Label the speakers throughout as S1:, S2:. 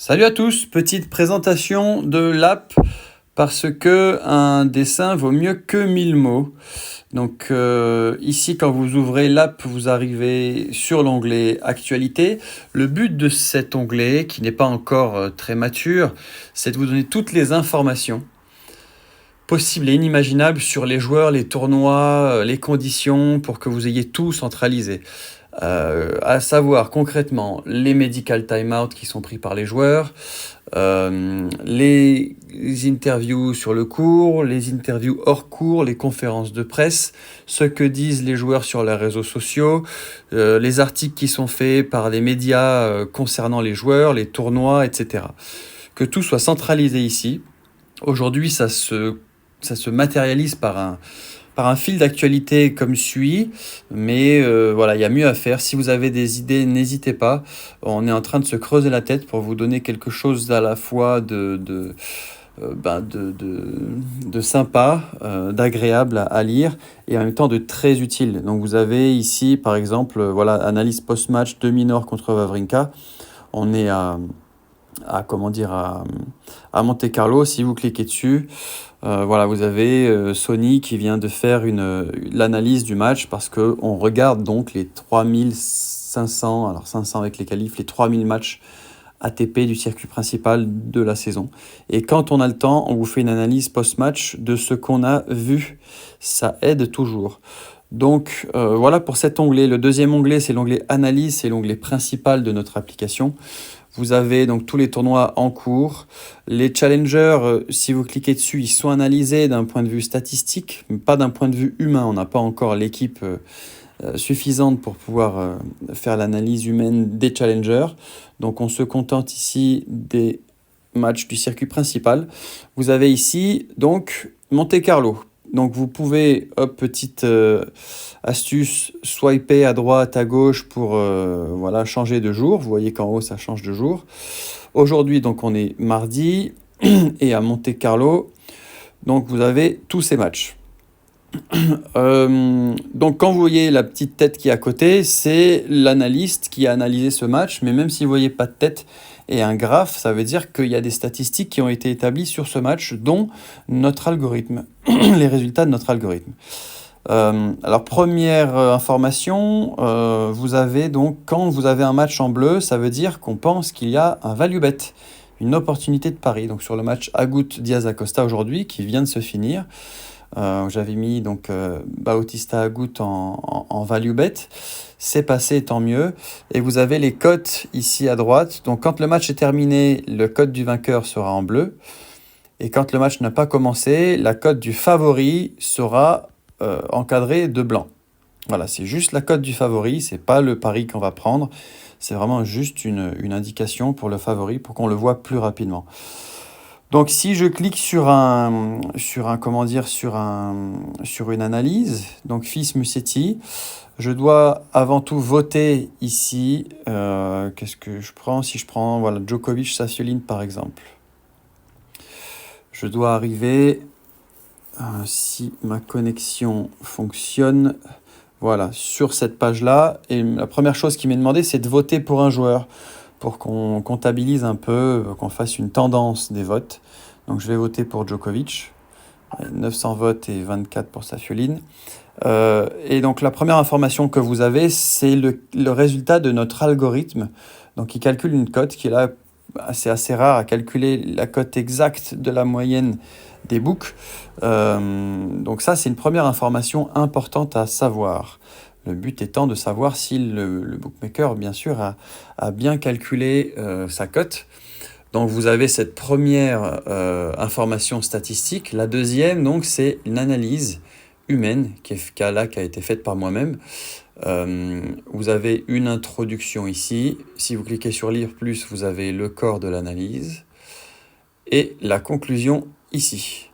S1: Salut à tous, petite présentation de l'app parce que un dessin vaut mieux que 1000 mots. Donc ici quand vous ouvrez l'app, vous arrivez sur l'onglet Actualité. Le but de cet onglet, qui n'est pas encore très mature, c'est de vous donner toutes les informations possibles et inimaginables sur les joueurs, les tournois, les conditions pour que vous ayez tout centralisé. À savoir concrètement les medical timeouts qui sont pris par les joueurs, les interviews sur le court, les interviews hors court, les conférences de presse, ce que disent les joueurs sur les réseaux sociaux, les articles qui sont faits par les médias concernant les joueurs, les tournois, etc. Que tout soit centralisé ici. Aujourd'hui, ça se matérialise par un fil d'actualité comme suit, mais voilà, il y a mieux à faire. Si vous avez des idées, n'hésitez pas. On est en train de se creuser la tête pour vous donner quelque chose à la fois de sympa, d'agréable à lire et en même temps de très utile. Donc vous avez ici, par exemple, voilà, analyse post-match de Minor contre Wawrinka. On est à Monte-Carlo. Si vous cliquez dessus, voilà, vous avez Sony qui vient de faire l'analyse du match parce qu'on regarde donc les 3500, alors 500 avec les qualifs, les 3000 matchs ATP du circuit principal de la saison. Et quand on a le temps, on vous fait une analyse post-match de ce qu'on a vu. Ça aide toujours. Donc voilà pour cet onglet. Le deuxième onglet, c'est l'onglet analyse, c'est l'onglet principal de notre application. Vous avez donc tous les tournois en cours. Les challengers, si vous cliquez dessus, ils sont analysés d'un point de vue statistique, mais pas d'un point de vue humain. On n'a pas encore l'équipe suffisante pour pouvoir faire l'analyse humaine des challengers. Donc on se contente ici des matchs du circuit principal. Vous avez ici donc Monte-Carlo. Donc vous pouvez, petite astuce, swiper à droite, à gauche pour voilà, changer de jour. Vous voyez qu'en haut, ça change de jour. Aujourd'hui, donc on est mardi et à Monte-Carlo, donc vous avez tous ces matchs. Donc quand vous voyez la petite tête qui est à côté, c'est l'analyste qui a analysé ce match, mais même si vous ne voyez pas de tête et un graphe, ça veut dire qu'il y a des statistiques qui ont été établies sur ce match, dont notre algorithme, les résultats de notre algorithme. Alors première information, vous avez donc, quand vous avez un match en bleu, ça veut dire qu'on pense qu'il y a un value bet, une opportunité de pari. Donc sur le match Agut-Diaz Acosta aujourd'hui, qui vient de se finir, j'avais mis donc Bautista Agut en value bet. C'est passé, tant mieux. Et vous avez les cotes ici à droite. Donc quand le match est terminé, le cote du vainqueur sera en bleu. Et quand le match n'a pas commencé, la cote du favori sera encadrée de blanc. Voilà, c'est juste la cote du favori, c'est pas le pari qu'on va prendre. C'est vraiment juste une indication pour le favori pour qu'on le voit plus rapidement. Donc si je clique sur une analyse, donc Fils Musetti, je dois avant tout voter ici. Qu'est-ce que je prends? Si je prends voilà, Djokovic, Safioline par exemple. Je dois arriver, si ma connexion fonctionne, voilà, sur cette page-là. Et la première chose qui m'est demandé, c'est de voter pour un joueur, pour qu'on comptabilise un peu, qu'on fasse une tendance des votes. Donc je vais voter pour Djokovic. 900 votes et 24 pour Safioline. Et donc la première information que vous avez, c'est le résultat de notre algorithme. Donc il calcule une cote qui est là, c'est assez rare à calculer la cote exacte de la moyenne des books. Donc ça, c'est une première information importante à savoir. Le but étant de savoir si le bookmaker, bien sûr, a bien calculé sa cote. Donc vous avez cette première information statistique. La deuxième, donc, c'est une analyse humaine qui a été faite par moi-même. Vous avez une introduction ici. Si vous cliquez sur Lire plus, vous avez le corps de l'analyse et la conclusion ici.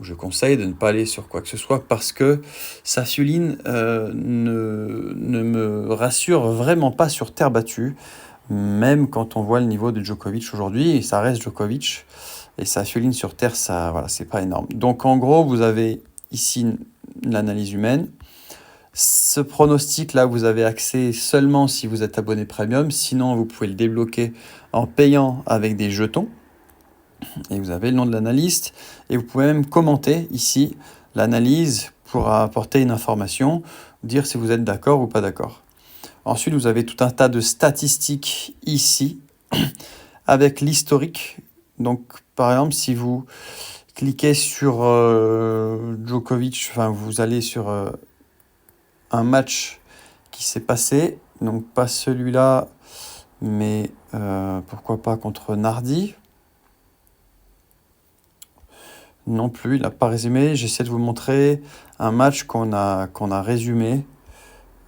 S1: Je conseille de ne pas aller sur quoi que ce soit parce que Safioline ne me rassure vraiment pas sur terre battue, même quand on voit le niveau de Djokovic aujourd'hui, et ça reste Djokovic, et Safioline sur terre, ça, voilà, c'est pas énorme. Donc en gros, vous avez ici l'analyse humaine. Ce pronostic-là, vous avez accès seulement si vous êtes abonné premium. Sinon, vous pouvez le débloquer en payant avec des jetons. Et vous avez le nom de l'analyste. Et vous pouvez même commenter ici l'analyse pour apporter une information, dire si vous êtes d'accord ou pas d'accord. Ensuite, vous avez tout un tas de statistiques ici avec l'historique. Donc, par exemple, si vous cliquez sur Djokovic, enfin, vous allez sur un match qui s'est passé, donc pas celui-là, mais pourquoi pas contre Nardi. Non plus, il n'a pas résumé. J'essaie de vous montrer un match qu'on a résumé.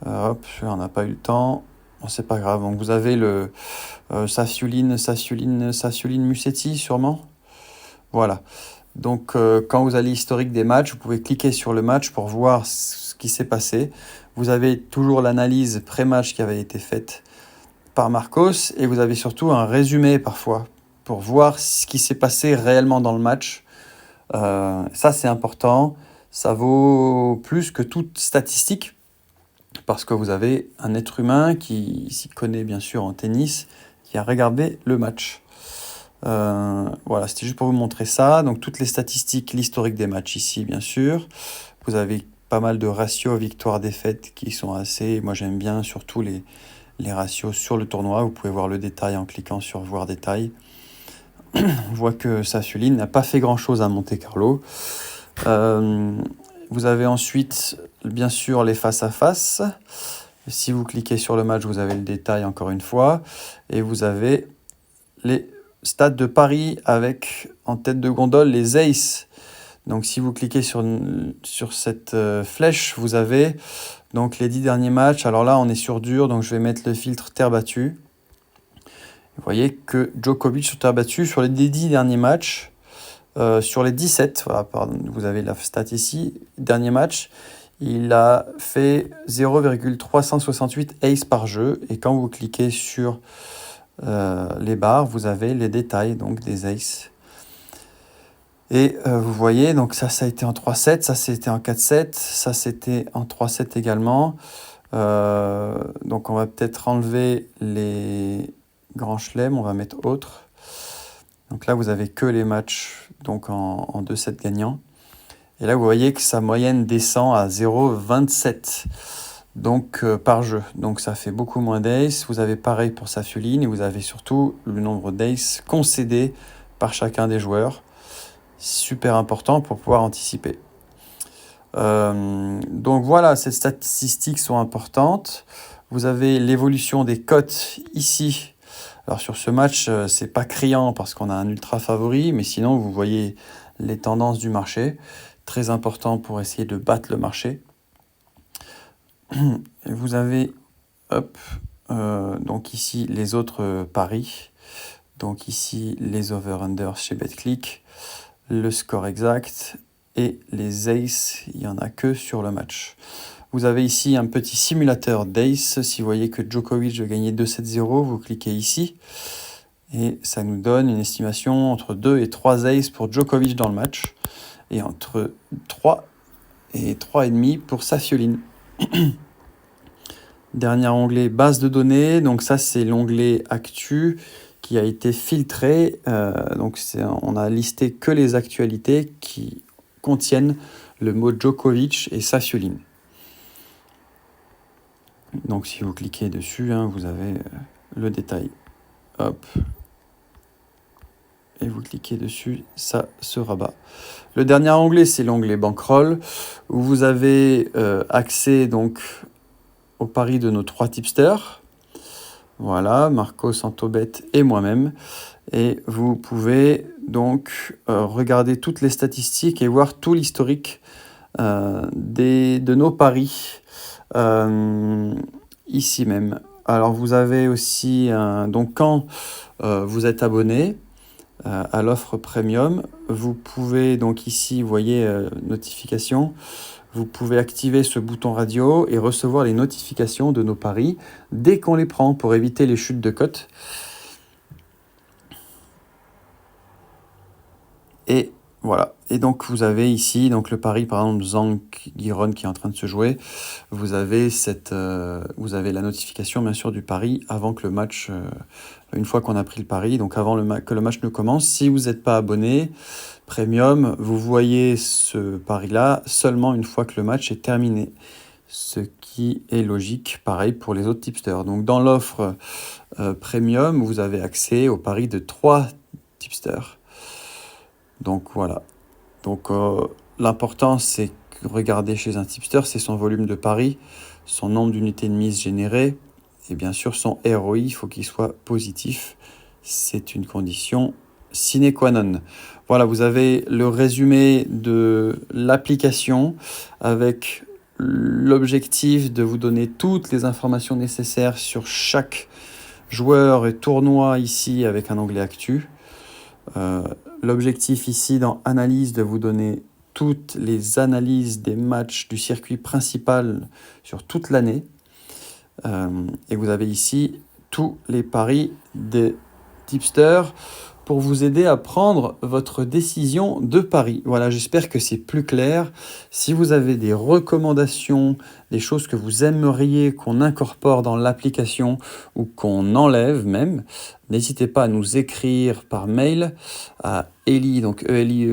S1: Hop, on n'a pas eu le temps. Bon, c'est pas grave. Donc vous avez le Safiuline Musetti sûrement. Voilà. Donc quand vous allez historique des matchs, vous pouvez cliquer sur le match pour voir ce qui s'est passé. Vous avez toujours l'analyse pré-match qui avait été faite par Marcos et vous avez surtout un résumé parfois pour voir ce qui s'est passé réellement dans le match. Ça, c'est important. Ça vaut plus que toute statistique parce que vous avez un être humain qui s'y connaît bien sûr en tennis, qui a regardé le match. Voilà, c'était juste pour vous montrer ça. Donc, toutes les statistiques, l'historique des matchs ici, bien sûr. Vous avez pas mal de ratios victoire-défaite qui sont assez... Moi, j'aime bien surtout les ratios sur le tournoi. Vous pouvez voir le détail en cliquant sur voir détail. On voit que Safiuline n'a pas fait grand-chose à Monte-Carlo. Vous avez ensuite, bien sûr, les face-à-face. Si vous cliquez sur le match, vous avez le détail encore une fois. Et vous avez les stades de Paris avec, en tête de gondole, les aces. Donc, si vous cliquez sur cette flèche, vous avez donc les 10 derniers matchs. Alors là, on est sur dur, donc je vais mettre le filtre terre battue. Vous voyez que Djokovic sur terre battue, sur les 10 derniers matchs, sur les 17, voilà, pardon, vous avez la stat ici, dernier match, il a fait 0,368 ace par jeu. Et quand vous cliquez sur les barres, vous avez les détails donc des aces. Et vous voyez, donc ça a été en 3-7, ça c'était en 4-7, ça c'était en 3-7 également. Donc on va peut-être enlever les grands chelems, on va mettre autre. Donc là, vous avez que les matchs donc en 2-7 gagnants. Et là, vous voyez que sa moyenne descend à 0,27 donc, par jeu. Donc ça fait beaucoup moins d'ace. Vous avez pareil pour Safiuline et vous avez surtout le nombre d'ace concédés par chacun des joueurs. Super important pour pouvoir anticiper. Donc voilà, ces statistiques sont importantes. Vous avez l'évolution des cotes ici. Alors sur ce match, c'est pas criant parce qu'on a un ultra favori, mais sinon vous voyez les tendances du marché. Très important pour essayer de battre le marché. Et vous avez donc ici les autres paris. Donc ici les over-under chez BetClick, le score exact et les aces, il n'y en a que sur le match. Vous avez ici un petit simulateur d'ace. Si vous voyez que Djokovic a gagné 2-7-0, vous cliquez ici. Et ça nous donne une estimation entre 2 et 3 aces pour Djokovic dans le match. Et entre 3 et 3,5 pour Safiuline. Dernier onglet, base de données. Donc ça, c'est l'onglet Actu qui a été filtré. Donc on a listé que les actualités qui contiennent le mot Djokovic et Safiuline. Donc si vous cliquez dessus, vous avez le détail. Hop. Et vous cliquez dessus, ça se rabat. Le dernier onglet, c'est l'onglet Bankroll, où vous avez accès donc au pari de nos 3 tipsters. Voilà, Marco, Santobet et moi-même. Et vous pouvez donc regarder toutes les statistiques et voir tout l'historique de nos paris ici même. Alors vous avez aussi, donc quand vous êtes abonné à l'offre premium, vous pouvez donc ici, vous voyez notification, vous pouvez activer ce bouton radio et recevoir les notifications de nos paris dès qu'on les prend pour éviter les chutes de cotes. Et Voilà. Et donc, vous avez ici, donc le pari, par exemple, Zhang Giron qui est en train de se jouer. Vous avez vous avez la notification, bien sûr, du pari avant que le match, une fois qu'on a pris le pari, donc avant que le match ne commence. Si vous n'êtes pas abonné, Premium, vous voyez ce pari-là seulement une fois que le match est terminé. Ce qui est logique, pareil pour les autres tipsters. Donc, dans l'offre Premium, vous avez accès au pari de 3 tipsters. Donc voilà. Donc l'important, c'est que regarder chez un tipster, c'est son volume de pari, son nombre d'unités de mise générées, et bien sûr son ROI, il faut qu'il soit positif. C'est une condition sine qua non. Voilà, vous avez le résumé de l'application avec l'objectif de vous donner toutes les informations nécessaires sur chaque joueur et tournoi ici avec un onglet Actu. L'objectif ici dans Analyse, de vous donner toutes les analyses des matchs du circuit principal sur toute l'année. Et vous avez ici tous les paris des tipsters pour vous aider à prendre votre décision de pari. Voilà, j'espère que c'est plus clair. Si vous avez des recommandations, des choses que vous aimeriez qu'on incorpore dans l'application ou qu'on enlève même, n'hésitez pas à nous écrire par mail à eli, donc elie,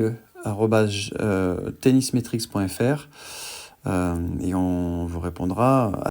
S1: tennismetrics.fr et on vous répondra